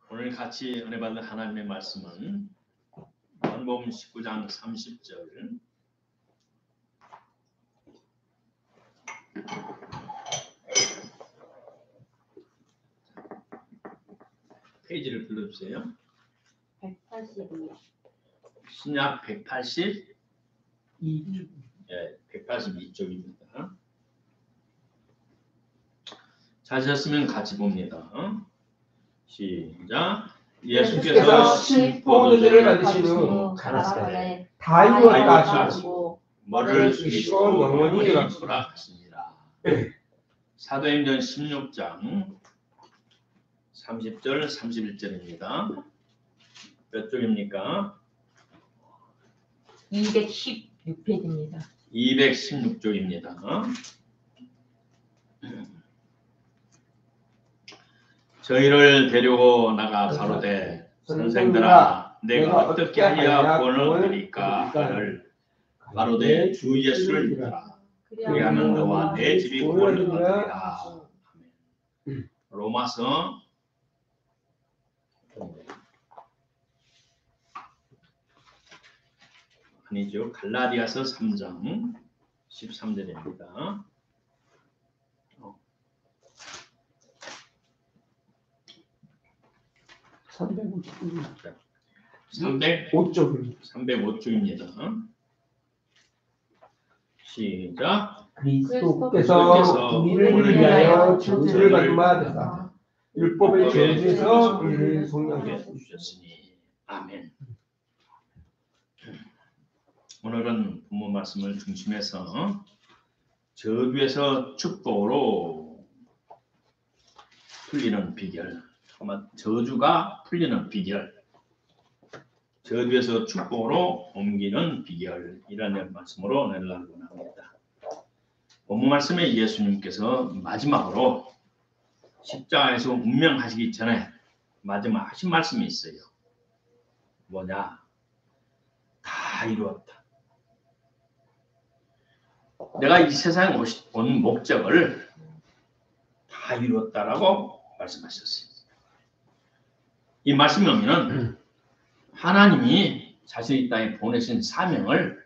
오늘 같이 은혜 받는 하나님의 말씀은 요한복음 19장 30절 페이지를 불러주세요. 182. 신약 182쪽. 예, 182쪽입니다. 찾으셨으면 같이 봅니다. 시작. 예수께서 신 포도주를 받으신 후 가라사대 다 이루었다 하시고 머리를 숙이시고 숙이시고 영원히 영원히 돌아가시니라. 사도행전 16장 30절 31절입니다. 몇 쪽입니까? 216페이지입니다. 216쪽입니다. 저희를 데리고 나가 가로되 선생들아 내가 어떻게 하여야 구원을 얻으리까 하를 가로되 주 예수를 믿어라. 그리하면 너와 내 집이 구원을 얻으리라. 아멘. 로마서 아니죠. 갈라디아서 3장 13절입니다. 305쪽입니다. 시작. 그리스도께서 우리를 위하여 저주를 받은 바 되사 율법의 저주에서 우리를 속량해 주셨으니 아멘. 오늘은 본문 말씀을 중심해서 저주에서 축복으로 풀리는 비결, 저주가 풀리는 비결, 저주에서 축복으로 옮기는 비결이라는 말씀으로 내려가곤 합니다. 본문 말씀에 예수님께서 마지막으로 십자가에서 운명하시기 전에 마지막 하신 말씀이 있어요. 뭐냐? 다 이루었다. 내가 이 세상에 온 목적을 다 이루었다라고 말씀하셨어요. 이 말씀을 보면 하나님이 자신이 이 땅에 보내신 사명을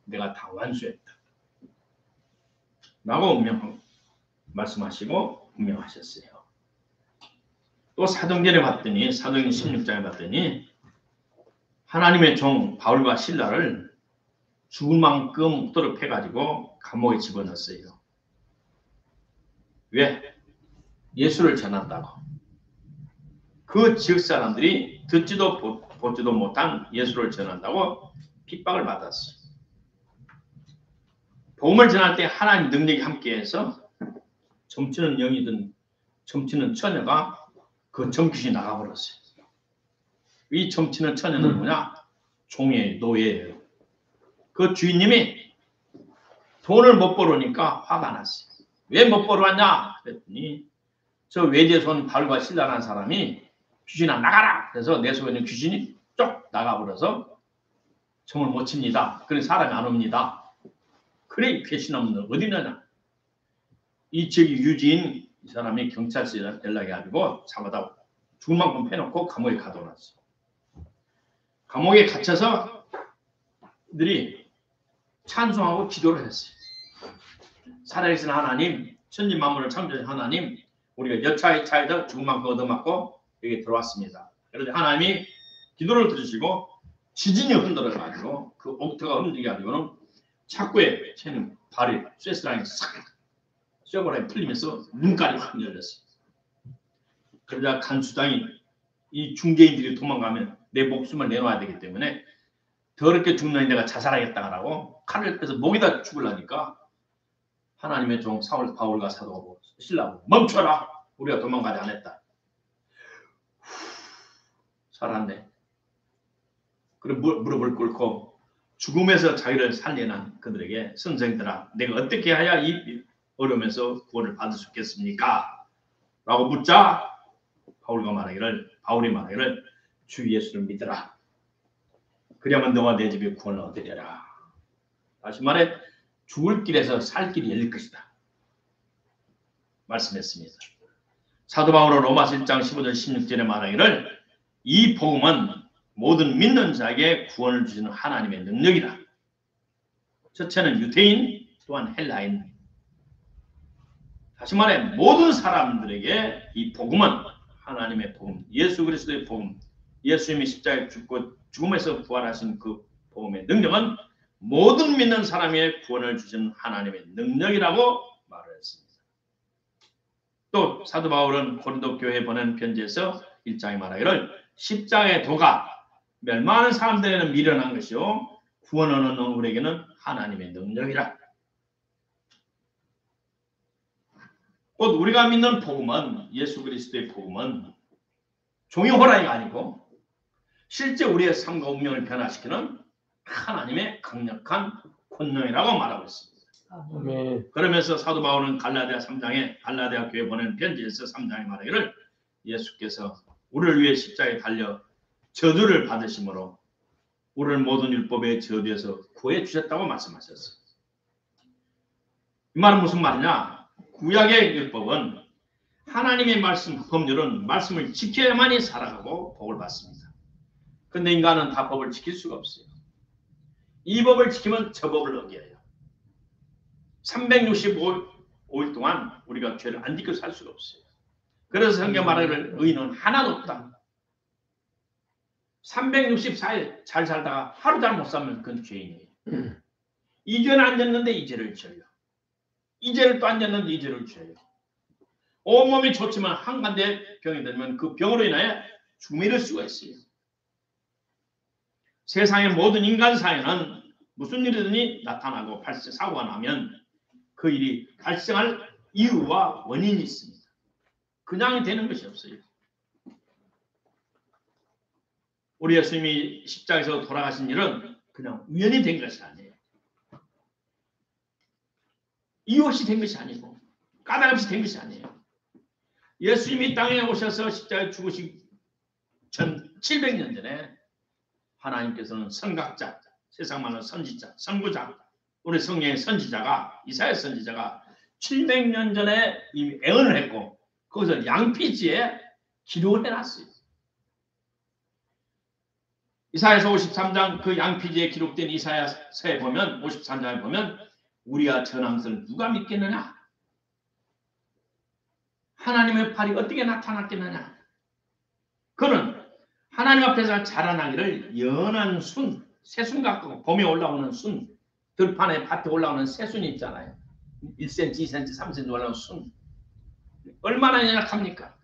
내가 다 완수했다 라고 말씀하시고 분명하셨어요. 또 사도행전에 봤더니 사도행전 16장에 봤더니 하나님의 종 바울과 실라를 죽을 만큼 먹도록 해가지고 감옥에 집어넣었어요. 왜? 예수를 전한다고. 그 지역 사람들이 듣지도 보지도 못한 예수를 전한다고 핍박을 받았어요. 복음을 전할 때 하나님 능력이 함께해서 점치는 영이든 점치는 처녀가 그 점귀신이 나가버렸어요. 이 점치는 처녀는 뭐냐? 종의 노예예요. 그 주인님이 돈을 못 벌으니까 화가 났어요. 왜 못 벌어왔냐? 그랬더니 저 외지에서 온 바울과 실라라는 사람이 귀신아 나가라! 그래서 내 속에 있는 귀신이 쪽 나가버려서 점을 못 칩니다. 그래 사람이 안 옵니다. 그래 귀신 없는 놈 어디 있느냐? 이 지역의 유지인 이 사람이 경찰서에 연락해가지고 잡아다 죽을 만큼 패놓고 감옥에 가둬놨어요. 감옥에 갇혀서 들이 찬송하고 기도를 했어요. 살아계신 하나님, 천지 만물을 창조하신 하나님, 우리가 여차에 차에서 죽을 만큼 얻어맞고 여기 들어왔습니다. 그런데 하나님이 기도를 들으시고 지진이 흔들어가지고 그 옥토가 흔들려가지고는 착고에 채는 발이 쇠스랑이 싹 쇠고랑이 풀리면서 눈깔이 확 열렸어요. 그러자 간수장이 이 중개인들이 도망가면 내 목숨을 내놔야 되기 때문에 더럽게 죽는 내가 자살하겠다라고 칼을 빼서 목에다 죽으려니까 하나님의 종 사울 바울과 사도하고 신라고 멈춰라. 우리가 도망가지 않았다. 살았네. 그리고 무릎을 꿇고 죽음에서 자기를 살려낸 그들에게 선생들아 내가 어떻게 해야 이 어려움에서 구원을 받을 수 있겠습니까? 라고 묻자 바울이 말하기를 주 예수를 믿으라. 그러면 너와 내 집에 구원을 얻으리라. 다시 말해 죽을 길에서 살 길이 열릴 것이다. 말씀했습니다. 사도 바울은 로마서 1장 15절 16절에 말하기를 이 복음은 모든 믿는 자에게 구원을 주시는 하나님의 능력이다. 첫째는 유대인, 또한 헬라인. 다시 말해 모든 사람들에게 이 복음은 하나님의 복음, 예수 그리스도의 복음, 예수님이 십자가에 죽고 죽음에서 부활하신 그 복음의 능력은 모든 믿는 사람에게 구원을 주시는 하나님의 능력이라고 말을 했습니다. 또 사도 바울은 고린도 교회에 보낸 편지에서 1장에 말하기를 십자가의 도가 멸망하는 사람들에게는 미련한 것이요 구원을 얻는 우리에게는 하나님의 능력이라. 곧 우리가 믿는 복음은 예수 그리스도의 복음은 종이 호랑이가 아니고 실제 우리의 삶과 운명을 변화시키는 하나님의 강력한 권능이라고 말하고 있습니다. 아멘. 그러면서 사도 바울은 갈라디아 3장에 갈라디아 교회에 보낸 편지에서 3장에 말하기를 예수께서 우리를 위해 십자가에 달려 저주를 받으심으로 우리를 모든 율법의 저주에서 구해 주셨다고 말씀하셨어요. 이 말은 무슨 말이냐? 구약의 율법은 하나님의 말씀, 법률은 말씀을 지켜야만이 살아가고 복을 받습니다. 그런데 인간은 다 법을 지킬 수가 없어요. 이 법을 지키면 저 법을 어겨요. 365일 동안 우리가 죄를 안 지켜 살 수가 없어요. 그래서 성경 말하기를 의인은 하나도 없다. 364일 잘 살다가 하루 잘 못 살면 그건 죄인이에요. 이 죄는 안 졌는데 이 죄를 져요. 이 죄를 또 안 졌는데 이 죄를 져요. 온몸이 좋지만 한간데 병이 들면 그 병으로 인하여 죽음에 이를 수가 있어요. 세상의 모든 인간 사회는 무슨 일이든지 나타나고 사고가 나면 그 일이 발생할 이유와 원인이 있습니다. 그냥 되는 것이 없어요. 우리 예수님이 십자가에서 돌아가신 일은 그냥 우연히 된 것이 아니에요. 이유 없이 된 것이 아니고 까닭 없이 된 것이 아니에요. 예수님이 땅에 오셔서 십자가에 죽으시기 전 700년 전에 하나님께서는 선각자, 세상 말로 선지자, 선구자, 우리 성경의 선지자가 이사야 선지자가 700년 전에 이미 애언을 했고 그것을 양피지에 기록을 해놨어요. 이사야서 53장 그 양피지에 기록된 이사야서에 보면 53장에 보면 우리가 전한 것을 누가 믿겠느냐? 하나님의 팔이 어떻게 나타났겠느냐? 그는 하나님 앞에서 자라나기를 연한 순, 새순 같고 봄에 올라오는 순, 들판에 밭에 올라오는 새순이 있잖아요. 1cm, 2cm, 3cm 올라오는 순. 얼마나 연약합니까?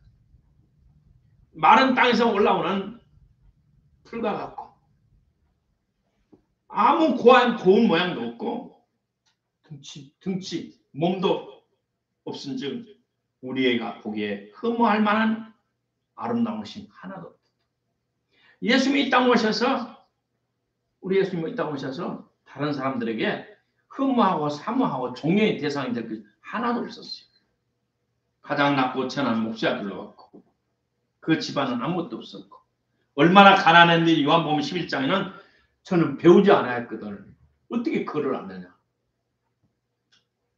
마른 땅에서 올라오는 풀과 같고 아무 고운 모양도 없고 등치, 몸도 없은즉 우리가 보기에 흠모할 만한 아름다운 것이 하나도 없다. 예수님이 이 땅 오셔서 우리 예수님이 이 땅 오셔서 다른 사람들에게 흠모하고 사모하고 종려의 대상이 될 것이 하나도 없었어요. 가장 낮고 천한 목시 아들로 왔고 그 집안은 아무것도 없었고 얼마나 가난했는지 요한복음 11장에는 저는 배우지 않아야 했거든. 어떻게 글을 아느냐.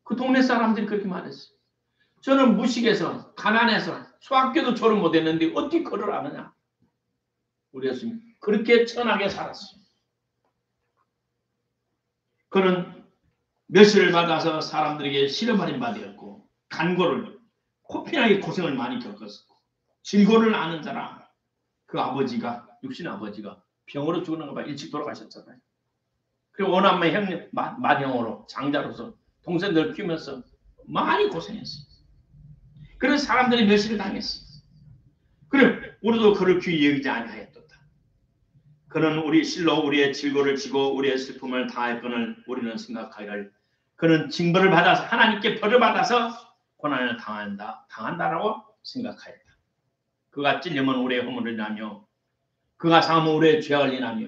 그 동네 사람들이 그렇게 말했어요. 저는 무식해서 가난해서 수학교도 졸업 못했는데 어떻게 글을 아느냐. 우리 예수님 그렇게 천하게 살았어요. 그는 멸시를 받아서 사람들에게 시름하는 바 되었고 간고를 코피나게 고생을 많이 겪었고 질고를 아는 자라 그 아버지가 육신 아버지가 병으로 죽는 거 봐 일찍 돌아가셨잖아요. 그리고 원한매 형님 맏형으로 장자로서 동생들 키우면서 많이 고생했어요. 그래서 사람들이 멸시를 당했어요. 그래 우리도 그를 귀히 여기지 아니하였도다. 그는 우리 실로 우리의 질고를 지고 우리의 슬픔을 당할 것을 우리는 생각하기를 그는 징벌을 받아서 하나님께 벌을 받아서 고난을 당한다라고 생각하였다. 그가 찔림은 우리의 허물을 인하며 그가 상함은 우리의 죄악을 인하며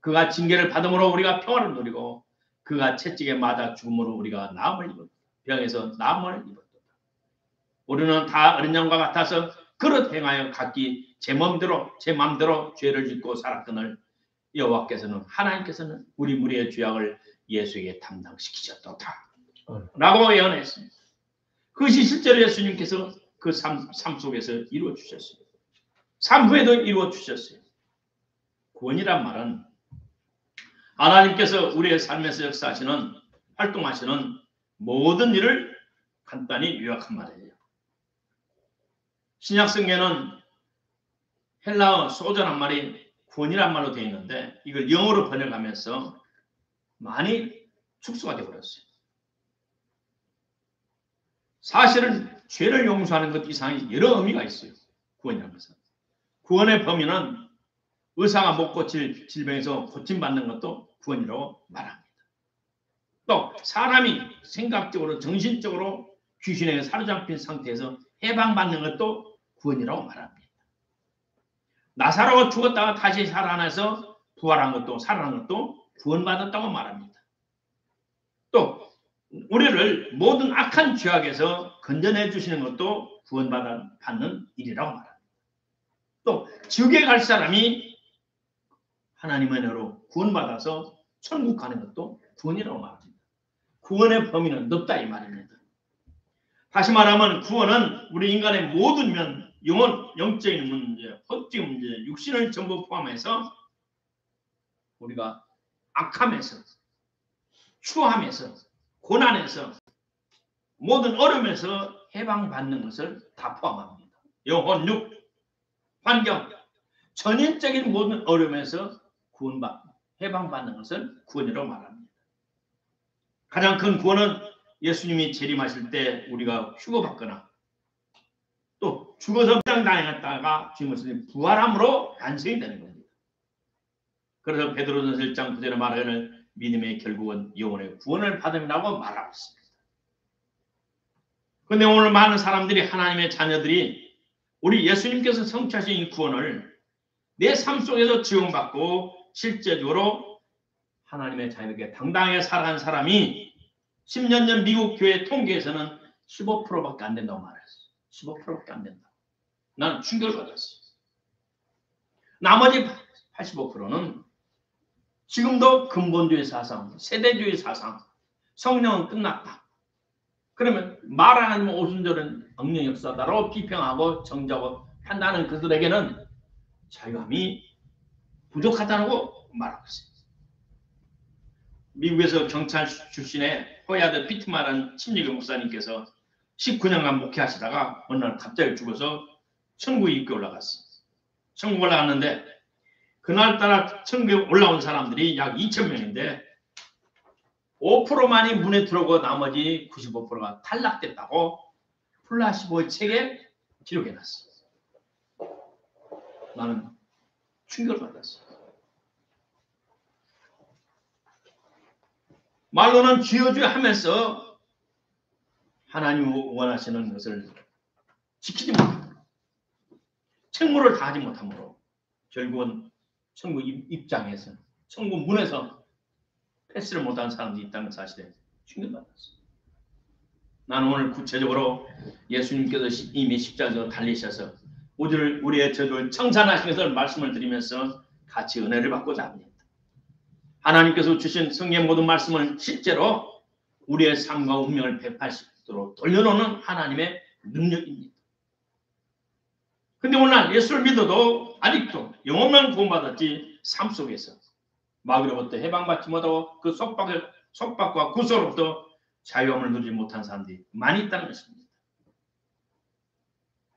그가 징계를 받음으로 우리가 평화를 누리고 그가 채찍에 맞아 죽음으로 우리가 나음을 입었다. 병에서 나음을 입었다. 우리는 다 어린 양과 같아서 그릇 행하여 각기 제 맘대로 죄를 짓고 살았거늘 여호와께서는 하나님께서는 우리 무리의 죄악을 예수에게 담당시키셨도다. 라고 예언했습니다. 그것이 실제로 예수님께서 그 삶 속에서 이루어 주셨어요. 삶 후에도 이루어 주셨어요. 구원이란 말은 하나님께서 우리의 삶에서 역사하시는 활동하시는 모든 일을 간단히 요약한 말이에요. 신약 성경에는 헬라어 소자란 말이 구원이란 말로 되어 있는데 이걸 영어로 번역하면서 많이 축소가 되어버렸어요. 사실은 죄를 용서하는 것 이상의 여러 의미가 있어요. 구원이라는 것은. 구원의 범위는 의사가 못 고칠 질병에서 고침받는 것도 구원이라고 말합니다. 또 사람이 생각적으로 정신적으로 귀신에게 사로잡힌 상태에서 해방받는 것도 구원이라고 말합니다. 나사로가 죽었다가 다시 살아나서 부활한 것도 살아난 것도 구원받았다고 말합니다. 또 우리를 모든 악한 죄악에서 건져내 주시는 것도 구원받는 일이라고 말합니다. 또 지옥에 갈 사람이 하나님의 은혜로 구원받아서 천국 가는 것도 구원이라고 말합니다. 구원의 범위는 넓다 이 말입니다. 다시 말하면 구원은 우리 인간의 모든 면, 영적인 문제, 법적 문제, 육신을 전부 포함해서 우리가 악함에서, 추함에서, 고난에서, 모든 어려움에서 해방받는 것을 다 포함합니다. 영혼, 육, 환경, 전인적인 모든 어려움에서 해방받는 것을 구원이라고 말합니다. 가장 큰 구원은 예수님이 재림하실 때 우리가 휴거받거나 또 죽어서 당했다가 주님을 부활함으로 완성이 되는 겁니다. 그래서 베드로전서 1장 9절에 말하기를 믿음의 결국은 영혼의 구원을 받음이라고 말하고 있습니다. 그런데 오늘 많은 사람들이 하나님의 자녀들이 우리 예수님께서 성취하신 이 구원을 내 삶 속에서 지원받고 실제적으로 하나님의 자녀에게 당당하게 살아간 사람이 10년 전 미국 교회 통계에서는 15%밖에 안 된다고 말했어요. 15%밖에 안 된다. 나는 충격을 받았어요. 나머지 85%는 지금도 근본주의 사상, 세대주의 사상, 성령은 끝났다. 그러면 말 안 하면 오순절은 억령 역사다라고 비평하고 정죄하고 한다는 그들에게는 자유함이 부족하다고 말하고 있습니다. 미국에서 경찰 출신의 호야드 피트만한 침례교 목사님께서 19년간 목회하시다가 어느 날 갑자기 죽어서 천국에 입고 올라갔어요. 천국 올라갔는데 그날따라 천국에 올라온 사람들이 약 2,000명인데 5%만이 문에 들어오고 나머지 95%가 탈락됐다고 플라시보의 책에 기록해놨어요. 나는 충격을 받았어요. 말로는 주여 하면서 하나님이 원하시는 것을 지키지 못함으로 책무를 다하지 못함으로 결국은 천국 입장에서 천국 문에서 패스를 못한 사람들이 있다는 사실에 충격받았어요. 나는 오늘 구체적으로 예수님께서 이미 십자가에서 달리셔서 우리의 저주를 청산하신 것을 말씀을 드리면서 같이 은혜를 받고자 합니다. 하나님께서 주신 성경 모든 말씀을 실제로 우리의 삶과 운명을 180도로 돌려놓는 하나님의 능력입니다. 근데 오늘 예수를 믿어도 아직도 영혼만 구원받았지 삶 속에서 마귀로부터 해방받지 못하고 그 속박과 구속으로부터 자유함을 누리지 못한 사람들이 많이 있다는 것입니다.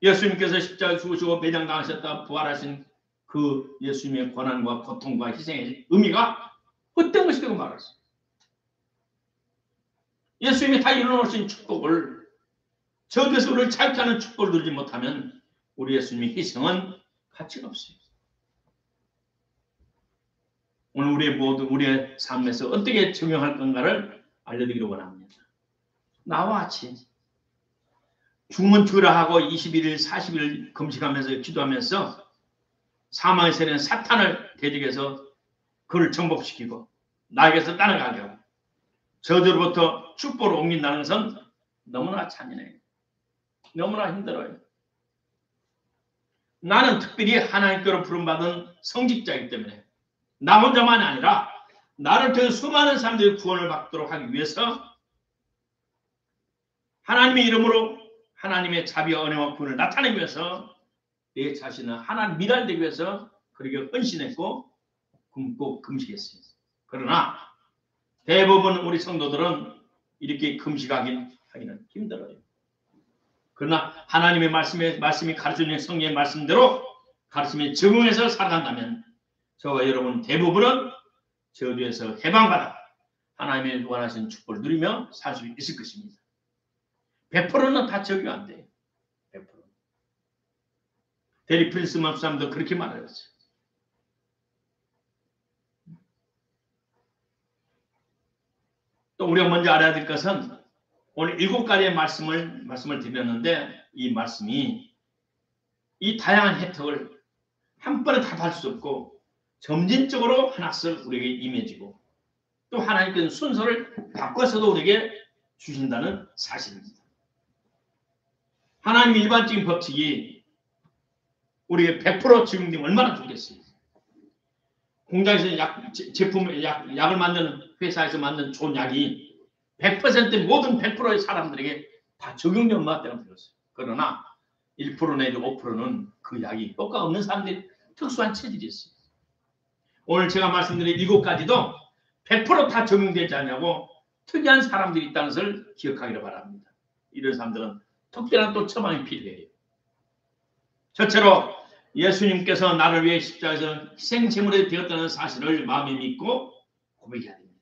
예수님께서 십자가에 죽으시고 매장당하셨다 부활하신 그 예수님의 고난과 고통과 희생의 의미가 헛된 것이라고 말했어요. 예수님이 다 이루어놓으신 축복을 저기서 우리를 자유케 하는 축복을 누리지 못하면 우리 예수님의 희생은 가치가 없어요. 오늘 우리의 삶에서 어떻게 적용할 건가를 알려드리기를 원합니다. 나와 같이 죽으면 죽으라 하고 21일, 40일 금식하면서 기도하면서 사망의 세력은 사탄을 대적해서 그를 정복시키고 나에게서 따라가게 하고 저주로부터 축복으로 옮긴다는 것은 너무나 잔인해요. 너무나 힘들어요. 나는 특별히 하나님께로 부름받은 성직자이기 때문에 나 혼자만이 아니라 나를 통해 수많은 사람들이 구원을 받도록 하기 위해서 하나님의 이름으로 하나님의 자비와 은혜와 구원을 나타내기 위해서 내 자신을 하나님 미달되기 위해서 그렇게 헌신했고 굶고 금식했어요. 그러나 대부분 우리 성도들은 이렇게 금식하기는 힘들어요. 그러나 하나님의 말씀이 가르쳐주는 성령의 말씀대로 가르침에 적응해서 살아간다면 저와 여러분 대부분은 저주에서 해방받아 하나님의 원하시는 축복을 누리며 살 수 있을 것입니다. 100%는 다 적용 안 돼요. 100%. 데리 프린스만 사람도 그렇게 말했어요. 또 우리가 먼저 알아야 될 것은 오늘 7가지의 말씀을 드렸는데 이 말씀이 이 다양한 혜택을 한 번에 다 받을 수 없고 점진적으로 하나씩 우리에게 임해지고 또 하나님께서 순서를 바꿔서도 우리에게 주신다는 사실입니다. 하나님의 일반적인 법칙이 우리에게 100% 적용되면 얼마나 좋겠어요. 공장에서 약을 만드는 회사에서 만든 좋은 약이 100% 모든 100%의 사람들에게 다 적용되면 맞다고 들었어요. 그러나 1% 내지 5%는 그 약이 효과가 없는 사람들이 특수한 체질이 있어요. 오늘 제가 말씀드린 7가지도 100% 다 적용되지 않냐고 특이한 사람들이 있다는 것을 기억하기를 바랍니다. 이런 사람들은 특별한 또 처방이 필요해요. 첫째로 예수님께서 나를 위해 십자가에서 희생제물이 되었다는 사실을 마음에 믿고 고백해야 됩니다.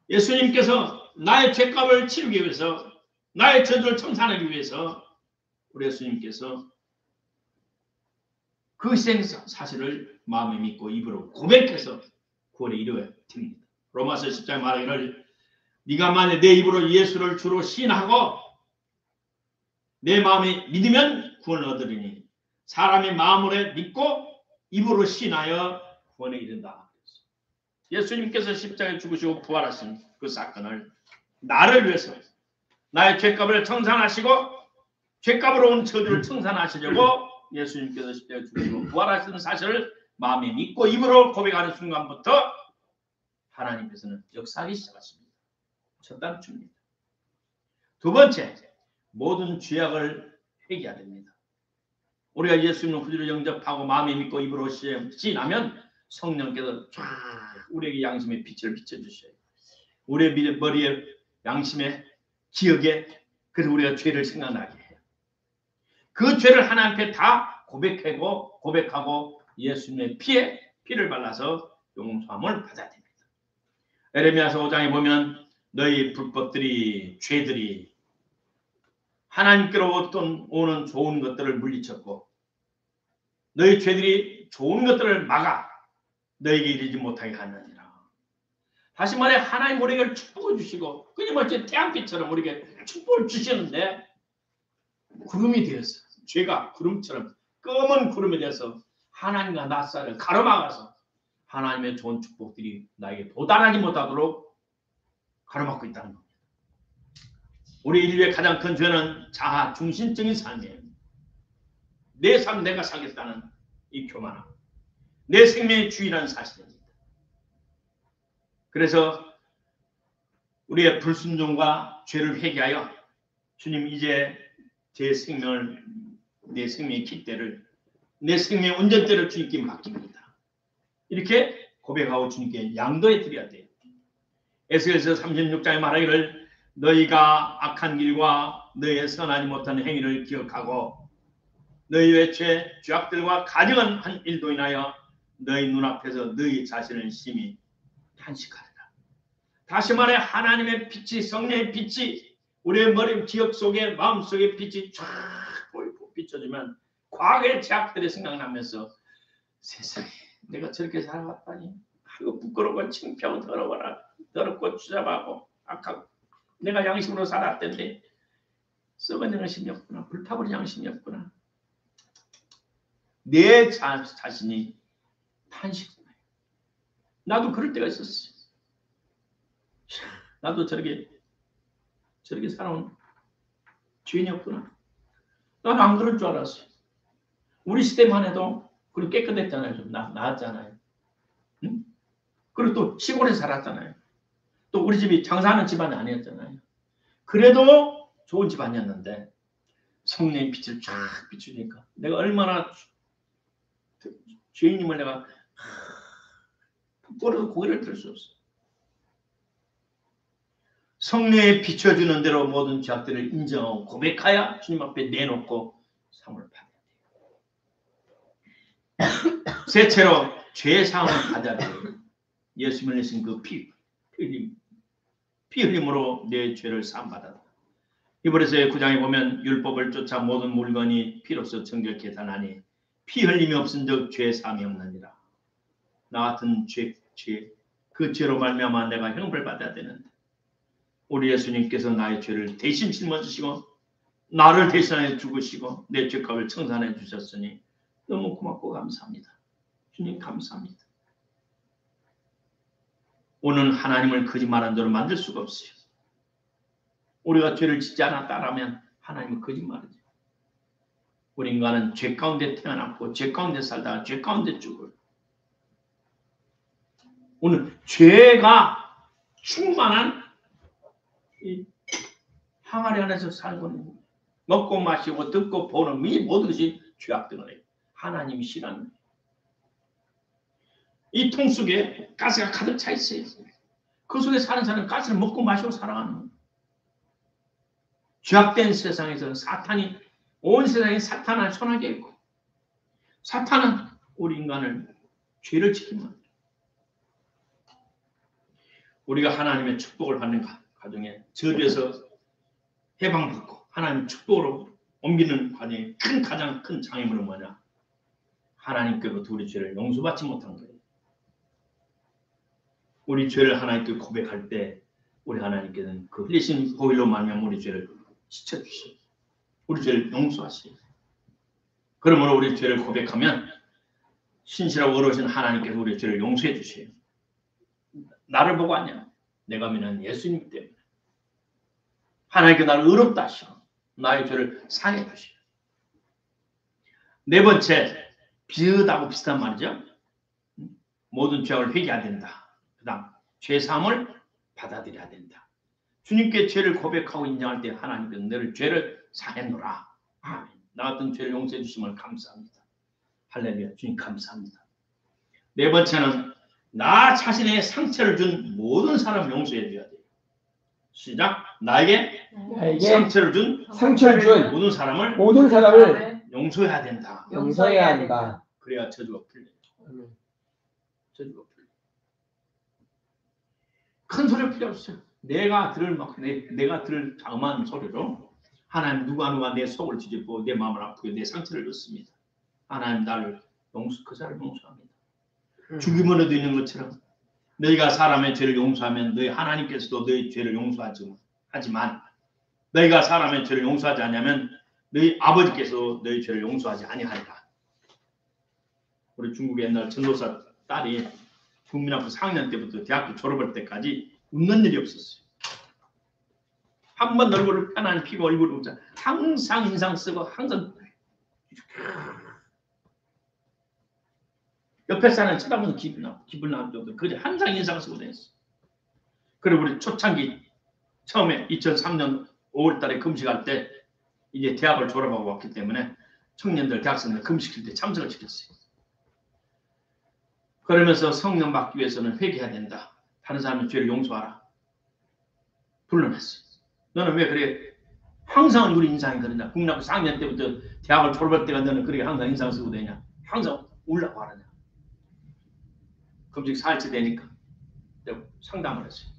예수님께서 나의 죄값을 치르기 위해서 나의 저주를 청산하기 위해서 우리 예수님께서 그 희생 사실을 마음에 믿고 입으로 고백해서 구원에 이르게 됩니다. 로마서 10장 말하기를 네가 만약 내 입으로 예수를 주로 시인하고 내 마음에 믿으면 구원을 얻으리니 사람의 마음으로 믿고 입으로 시인하여 구원에 이른다. 예수님께서 십자가에 죽으시고 부활하신 그 사건을 나를 위해서 나의 죄값을 청산하시고 죄값으로 온 저주를 청산하시려고 예수님께서 십자가에 죽으시고 부활하시는 사실을 마음에 믿고 입으로 고백하는 순간부터 하나님께서는 역사하기 시작하십니다. 첫 단추입니다. 두 번째, 모든 죄악을 회개해야 됩니다. 우리가 예수님을 구주로 영접하고 마음에 믿고 입으로 시인하면 성령께서 쫙 우리에게 양심의 빛을 비춰주셔요. 우리의 머리에 양심의 기억에 그래서 우리가 죄를 생각나게 해요. 그 죄를 하나님 앞에 다 고백하고 예수님의 피를 발라서 용서함을 받아야 됩니다. 에레미야서 5장에 보면 너희 불법들이 죄들이 하나님께로 오는 좋은 것들을 물리쳤고 너희 죄들이 좋은 것들을 막아 너에게 이르지 못하게 하느니라. 다시 말해 하나님 우리에게 축복을 주시고 끊임없이 태양빛처럼 우리에게 축복을 주시는데 구름이 되었어. 죄가 구름처럼 검은 구름이 되어서 하나님과 나 사이를 가로막아서 하나님의 좋은 축복들이 나에게 도달하지 못하도록 가로막고 있다는 겁니다. 우리 인류의 가장 큰 죄는 자아 중심적인 삶이에요. 내 삶 내가 살겠다는 이 교만함. 내 생명의 주의라는 사실입니다. 그래서 우리의 불순종과 죄를 회개하여 주님 이제 내 생명의 깃대를 내 생명의 운전대를 주님께 맡깁니다. 이렇게 고백하고 주님께 양도해 드려야 돼요. 에스겔서 36장에 말하기를 너희가 악한 길과 너희의 선하지 못한 행위를 기억하고 너희의 죄악들과 가증한 한 일도 인하여 너희 눈앞에서 너희 자신을 심히 탄식하리라. 다시 말해 하나님의 빛이 성령의 빛이 우리의 머리 기억 속에 마음 속에 빛이 쫙 보이고 비춰주면 과거의 죄악들이 생각나면서 세상에 내가 저렇게 살아왔다니 아이고 부끄러워 창피하고 더럽고 추잡하고 악하고 내가 양심으로 살았던데 썩은 양심이 없구나. 불타버린 양심이 없구나. 내 자신이 탄식해요. 나도 그럴 때가 있었어. 나도 저렇게 살아온 죄인이었구나. 나는 안 그럴 줄 알았어요. 우리 시대만 해도 그렇게 깨끗했잖아요. 좀 나았잖아요. 응? 그리고 또 시골에 살았잖아요. 또 우리 집이 장사하는 집안이 아니었잖아요. 그래도 좋은 집안이었는데 성령의 빛을 쫙 비추니까 내가 얼마나 죄인임을 내가 부끄러워서 고개를 들 수 없어. 성령에 비춰주는 대로 모든 죄악들을 인정하고 고백하여 주님 앞에 내놓고 상을 받아야 돼요. 셋째로 죄 사함을 받아야 돼요. 예수님을 내신 그 피 흘림으로 내 죄를 사함받았다. 히브리서의 9장에 보면 율법을 쫓아 모든 물건이 피로써 정결케 하나니 피 흘림이 없은즉 죄 사함이 없느니라. 나 같은 그 죄로 말미암아 내가 형벌 받아야 되는데 우리 예수님께서 나의 죄를 대신 짊어지시고 나를 대신하여 죽으시고 내 죄값을 청산해 주셨으니 너무 고맙고 감사합니다. 주님 감사합니다. 오늘 하나님을 거짓말한 대로 만들 수가 없어요. 우리가 죄를 짓지 않았다라면 하나님은 거짓말이죠. 우리 인간은 죄 가운데 태어났고 죄 가운데 살다가 죄 가운데 죽어요. 오늘 죄가 충만한 이 항아리 안에서 살고 먹고 마시고 듣고 보는 이 모든 것이 죄악들이에요. 하나님이 싫어하는 거예요. 이 통 속에 가스가 가득 차 있어요. 그 속에 사는 사람은 가스를 먹고 마시고 살아가는 거예요. 죄악된 세상에서 사탄이 온 세상에 사탄을 손하게 했고 사탄은 우리 인간을 죄를 지키면 우리가 하나님의 축복을 받는 가정에 저주에서 해방받고 하나님의 축복으로 옮기는 과정에 가장 큰 장애물은 뭐냐? 하나님께로부터 우리 죄를 용서받지 못한 거예요. 우리 죄를 하나님께 고백할 때 우리 하나님께서는 그 흘리신 보혈로 말미암아 우리 죄를 씻어주시고 우리 죄를 용서하시고 그러므로 우리 죄를 고백하면 신실하고 어려우신 하나님께서 우리 죄를 용서해 주세요. 나를 보고 아니야. 내가 믿는 예수님 때문에 하나님께 나를 의롭다 하시고 나의 죄를 사해 주시고 네 번째 비슷하고 비슷한 말이죠. 모든 죄악을 회개해야 된다. 그 다음 죄사함을 받아들여야 된다. 주님께 죄를 고백하고 인정할 때 하나님께서 너를 죄를 사했노라. 아멘. 나 같은 죄를 용서해 주심을 감사합니다. 할렐루야. 주님 감사합니다. 네 번째는 나 자신의 상처를 준 모든 사람을 용서해 줘야 돼요. 시작. 나에게 상처를 준 모든 사람을 용서해야 된다. 용서해야 한다. 그래야 저주가 풀려요. 저주가 풀려요. 큰 소리 필요 없어요. 내가 들을 장엄한 소리로 하나님 누가 내 속을 뒤집고 내 마음을 아프게 내 상처를 줬습니다. 하나님 나를 그 사람을 용서합니다. 죽임으로도 있는 것처럼 너희가 사람의 죄를 용서하면 너희 하나님께서도 너희 죄를 용서하지만 너희가 사람의 죄를 용서하지 않으면 너희 아버지께서 너희 죄를 용서하지 아니하리라. 우리 중국의 옛날 전도사 딸이 국민학교 4학년 때부터 대학교 졸업할 때까지 웃는 일이 없었어요. 한 번 얼굴을 편안히 피고 얼굴을 웃자 항상 인상 쓰고 항상 옆에 사람을 쳐다보면 기분 나쁜 정도. 그저 항상 인상을 쓰고 다녔어. 그리고 우리 초창기 처음에 2003년 5월달에 금식할 때 이제 대학을 졸업하고 왔기 때문에 청년들 대학생들 금식할 때 참석을 시켰어요. 그러면서 성령 받기 위해서는 회개해야 된다. 다른 사람의 죄를 용서하라. 불러냈어요. 너는 왜 그래? 항상 얼굴 인상이 그러냐? 국민학교 4학년 때부터 대학을 졸업할 때가 너는 그렇게 항상 인상 쓰고 되냐? 항상 울라고 하느냐? 금식 4일째 되니까 내가 상담을 했어요.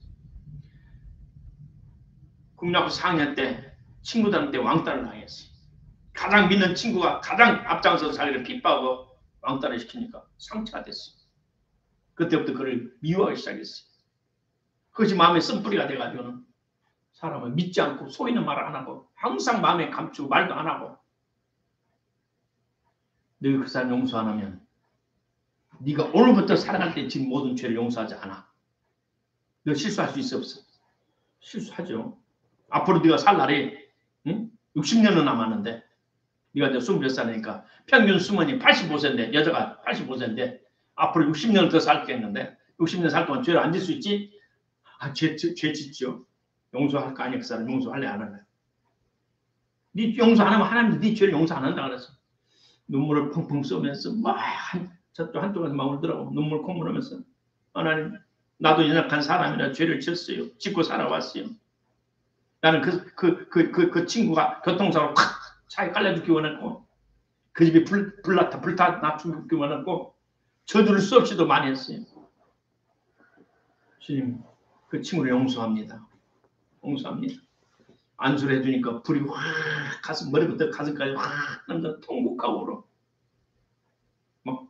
국민학교 4학년 때 친구들한테 왕따를 당했어요. 가장 믿는 친구가 가장 앞장서서 자기를 핍박하고 왕따를 시키니까 상처가 됐어요. 그때부터 그를 미워하기 시작했어요. 그것이 마음에 쓴뿌리가 돼가지고는 사람을 믿지 않고 속이는 말을 안 하고 항상 마음에 감추고 말도 안 하고 너희 그 사람 용서 안 하면 네가 오늘부터 살아갈 때 지금 모든 죄를 용서하지 않아. 너 실수할 수 있어 없어? 실수하죠. 앞으로 네가 살 날이 60년은 남았는데 네가 이제 20살이니까 평균 수명이 85세인데 여자가 85세인데 앞으로 60년을 더 살겠는데 60년 살 동안 죄를 안 질 수 있지? 죄 짓죠. 용서할 거 아니야. 그 사람 용서할래 안 할래? 네 용서 안 하면 하나님도 네 죄를 용서 안 한다 그랬어. 눈물을 펑펑 쏘면서 막 저쪽 한쪽에서 막 울더라고. 눈물 콧물 하면서 하나님 나도 연약한 사람이라 죄를 지었어요. 짓고 살아왔어요. 나는 그 친구가 교통사고로 콱 차에 깔려 죽기 원했고 그 집이 불타 나 죽기 원했고 저주를 수 없이도 많이 했어요. 주님 그 친구를 용서합니다. 용서합니다. 안수를 해주니까 불이 확 가슴 머리부터 가슴까지 확 남자 통곡하고 울어. 막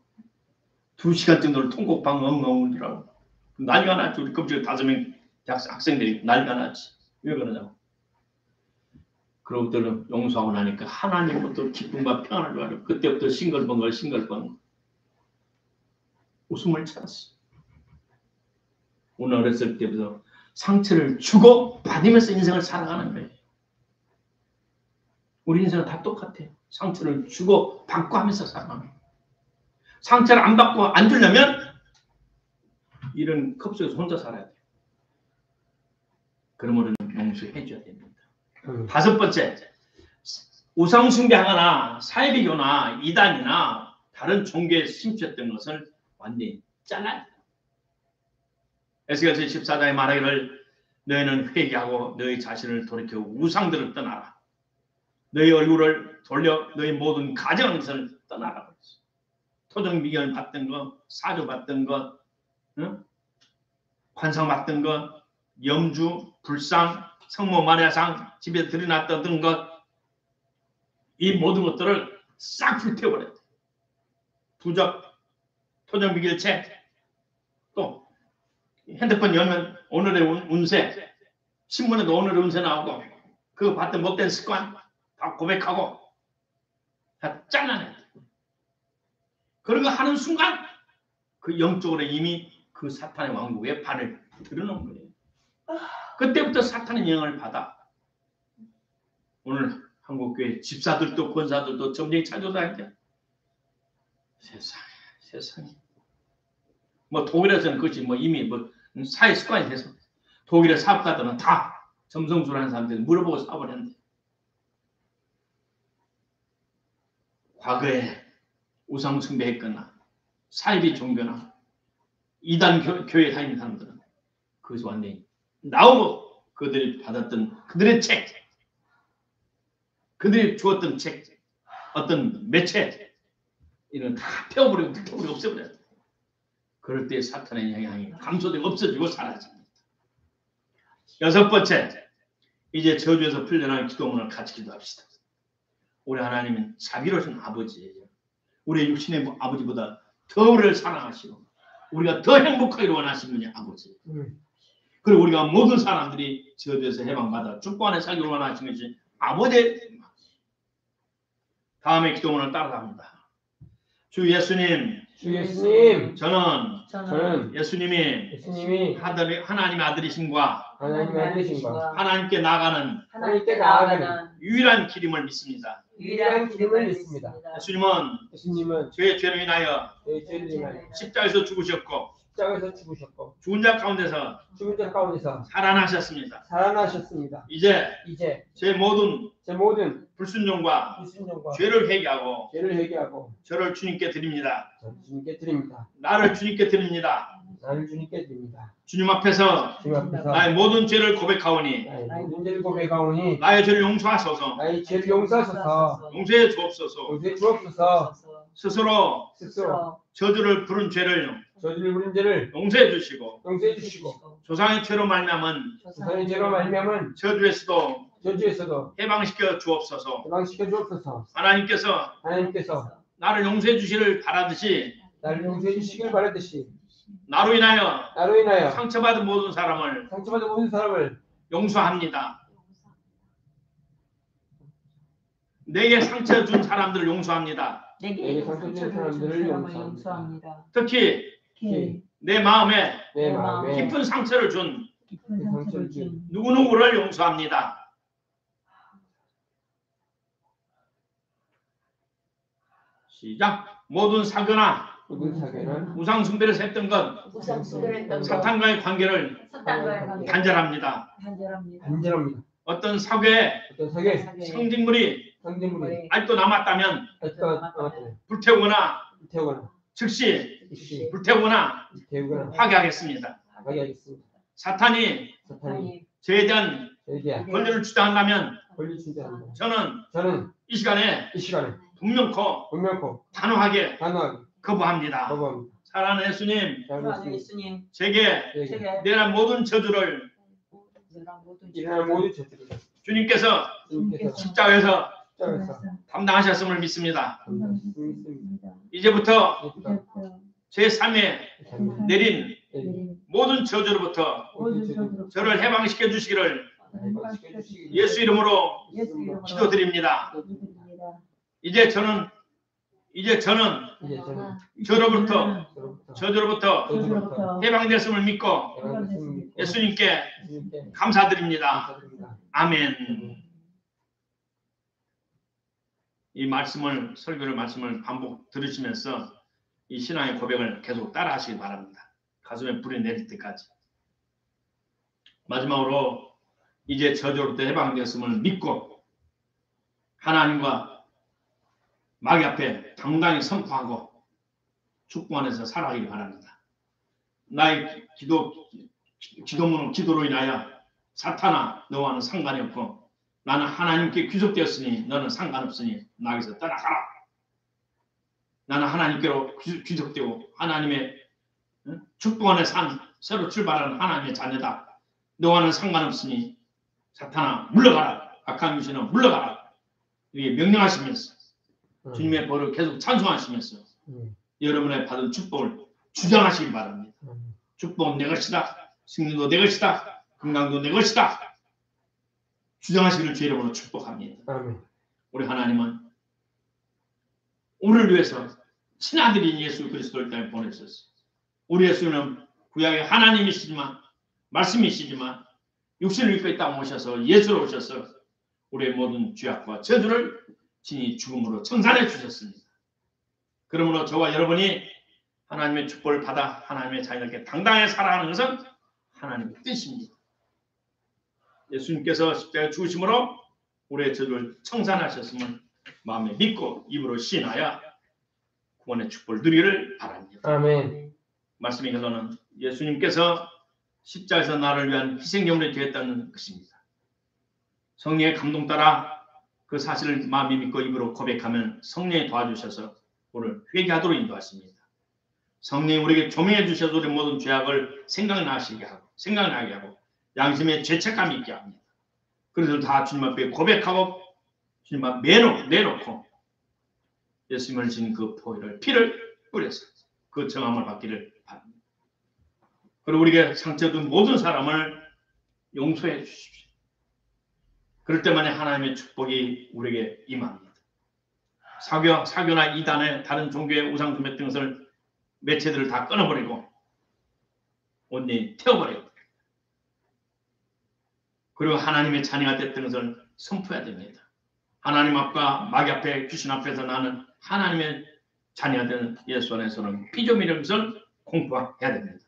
2시간 정도를 통곡방 엉엉 울더라고. 난리가 났지. 우리 급질 5명 학생들이 난리가 났지. 왜 그러냐고. 그러고부터 용서하고 나니까 하나님부터 기쁨과 평안을 주고 그때부터 싱글벙글 웃음을 찾았어. 오늘 어렸을 때부터 상처를 주고 받으면서 인생을 살아가는 거예요. 우리 인생은 다 똑같아요. 상처를 주고 받고 하면서 살아가는 거예요. 상처를 안 받고 안 주려면 이런 컵 속에서 혼자 살아야 돼요. 그러므로 용서해 줘야 됩니다. 5번째, 우상숭배하거나 사이비교나 이단이나 다른 종교에 심취했던 것을 완전히 잘라야 돼요. 에스겔서 14장에 말하기를 너희는 회개하고 너희 자신을 돌이켜 우상들을 떠나라. 너희 얼굴을 돌려 너희 모든 가정을 떠나라. 토종 미견 받던 거, 사조 받던 거, 응? 관상 받던 거, 염주, 불상, 성모 마리아상, 집에 들여놨던 것, 이 모든 것들을 싹 불태워버려야 돼. 부적, 토종 미결책, 또 핸드폰 열면 오늘의 운세, 신문에도 오늘의 운세 나오고 그거 봤던 못된 습관 다 고백하고 다 잘라내야 돼. 그런 거 하는 순간 그 영적으로 이미 그 사탄의 왕국에 발을 들여놓은 거예요. 그때부터 사탄의 영향을 받아. 오늘 한국교회 집사들도 권사들도 점쟁이 찾아다니는데 세상에 뭐 독일에서는 그것이 뭐 이미 뭐 사회 습관이 돼서 독일의 사업가들은 다 점성술 하는 사람들 물어보고 사업을 했는데 과거에 우상숭배했거나 사이비 종교나 이단 교회에 다니는 사람들은 그것이 완전히 나오고 그들이 받았던 그들의 책, 그들이 주었던 책, 어떤 매체 이런 다 태워버리고 없애버려요. 그럴 때 사탄의 영향이 감소되고 없어지고 사라집니다. 6번째, 이제 저주에서 풀려나는 기도문을 같이 기도합시다. 우리 하나님은 자비로우신 아버지예요. 우리의 육신의 아버지보다 더 우리를 사랑하시고 우리가 더 행복하기를 원하시는 분이 아버지. 그리고 우리가 모든 사람들이 저주에서 해방받아 축복 안에 살기를 원하시는 것이 아버지의 다음에 기도문을 따라갑니다. 주 예수님, 저는 예수님이 하나님의 아들이심과 하나님께 나아가는 유일한 길임을 믿습니다. 예수님은 저의 죄를 인하여 십자가에서 죽으셨고 죽은 자 가운데서 살아나셨습니다. 이제 제 모든 불순종과 죄를 회개하고 저를 주님께 드립니다. 나를 주님께 드립니다. 주님 앞에서 나의 모든 죄를 고백하오니 나의 죄를 용서하소서. 용서해 주옵소서. 스스로 저주를 부른 죄를 용서해 주시고 조상의 죄로 말미암은 저주에서도 해방시켜 주옵소서. 하나님께서 나를 용서해 주시기를 바라듯이 나로 인하여 상처받은 모든 사람을 용서합니다. 내게 상처 준 사람들을 용서합니다. 특히 내 마음에 깊은 상처를 준 누구누구를 용서합니다. 시작. 모든 사교나 우상 숭배를 했던 것 사탄과의 관계를 단절합니다. 어떤 사괴 어떤 사계 상징물이 상징물이 아직도 남았다면 아직도 불태우거나 태우거나 즉시 즉시 불태우거나 태우거나 파괴하겠습니다. 하게 하겠습니다. 사탄이 사탄이 저에 대한 저에게 권리를 주장한다면 권리 준다는 저는 저는 이 시간에 이 시간에 분명코 분명코 단호하게 단호하게 거부합니다. 거부합니다. 사랑하는 예수님, 잘못했습니다. 예수님, 제게 저에게 내란 모든 저주를 이날 모두 저들이 주님께서 주님께서 십자가에서 십자가에서 담당하셨음을 믿습니다. 믿습니다. 이제부터 이제부터 제 삶에 삶에 내린 내린 모든 저주로부터 모든 저주를 저를 해방시켜 주시기를 해방시켜 주시기 예수 이름으로 예수 이름으로 기도드립니다. 기도드립니다. 이제 저는 이제 저는 저로부터 저로부터 저주로부터 해방됐음을 믿고 해방됐습니다. 예수님께 예수님께 감사드립니다. 감사드립니다. 아멘. 이 설교를 말씀을 반복 들으시면서 이 신앙의 고백을 계속 따라 하시기 바랍니다. 가슴에 불이 내릴 때까지. 마지막으로 이제 저주로부터 해방되었음을 믿고 하나님과 마귀 앞에 당당히 선포하고 축복 안에서 살아가기 바랍니다. 나의 기도로 인하여 사탄아 너와는 상관이 없고 나는 하나님께 귀속되었으니 너는 상관없으니 나에게서 떠나가라. 나는 하나님께로 귀속되고 하나님의 축복 안에 새로 출발하는 하나님의 자녀다. 너와는 상관없으니 사탄아 물러가라. 악한 귀신아 물러가라. 이게 명령하시면서 주님의 벌을 계속 찬송하시면서 여러분의 받은 축복을 주장하시기 바랍니다. 축복은 내 것이다. 승리도 내 것이다. 건강도 내 것이다. 주장하시기를 주의 이름으로 축복합니다. 아멘. 우리 하나님은 우리를 위해서 친아들인 예수 그리스도를 땅에 보내셨어요. 우리 예수는 구약의 하나님이시지만 말씀이시지만 육신을 입고 이 땅에 오셔서 예수로 오셔서 우리의 모든 죄악과 저주를 진히 죽음으로 청산해 주셨습니다. 그러므로 저와 여러분이 하나님의 축복을 받아 하나님의 자녀에게 당당하게 살아가는 것은 하나님의 뜻입니다. 예수님께서 십자가에 죽으심으로 우리의 저주를 청산하셨음을 마음에 믿고 입으로 시인하여 구원의 축복을 누리기를 바랍니다. 아멘. 말씀의 결론은 예수님께서 십자가에서 나를 위한 희생제물이 되었다는 것입니다. 성령의 감동 따라 그 사실을 마음에 믿고 입으로 고백하면 성령이 도와주셔서 우리를 회개하도록 인도하십니다. 성령이 우리에게 조명해 주셔서 우리 모든 죄악을 생각나게 하고 양심의 죄책감이 있게 합니다. 그래서 다 주님 앞에 고백하고 주님 앞에 내놓고 예수님을 진 그 피를 뿌려서 그 정함을 받기를 바랍니다. 그리고 우리에게 상처 준 모든 사람을 용서해 주십시오. 그럴 때만에 하나님의 축복이 우리에게 임합니다. 사교나 이단의 다른 종교의 우상숭배 등을 매체들을 다 끊어버리고 온전히 태워버려야 됩니다. 그리고 하나님의 자녀가 됐던 것을 선포해야 됩니다. 하나님 앞과 마귀 앞에 귀신 앞에서 나는 하나님의 자녀가 된 예수 안에서는 피조물인 것을 공포해야 됩니다.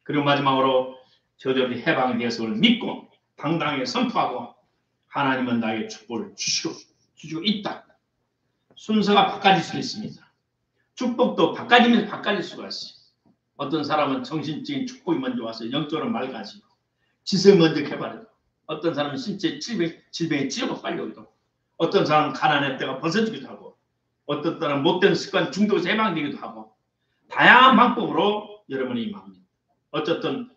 그리고 마지막으로 저절로 해방되었음을 믿고 당당하게 선포하고 하나님은 나에게 축복을 주시고 있다. 순서가 바꿔질 수 있습니다. 축복도 바꿔질 수가 있어요. 어떤 사람은 정신적인 축복이 먼저 와서 영적으로 맑아지고 지성이 먼저 개발해요. 어떤 사람은 신체 질병에 치료가 빨리 오기도 하고 어떤 사람은 가난의 때가 벗어지기도 하고 어떤 사람은 못된 습관 중독에서 해방되기도 하고 다양한 방법으로 여러분이 임합니다. 어쨌든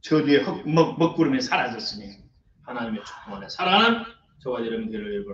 저주의 먹구름이 사라졌으니 하나님의 축복 안에 살아가는 저와 여러분들을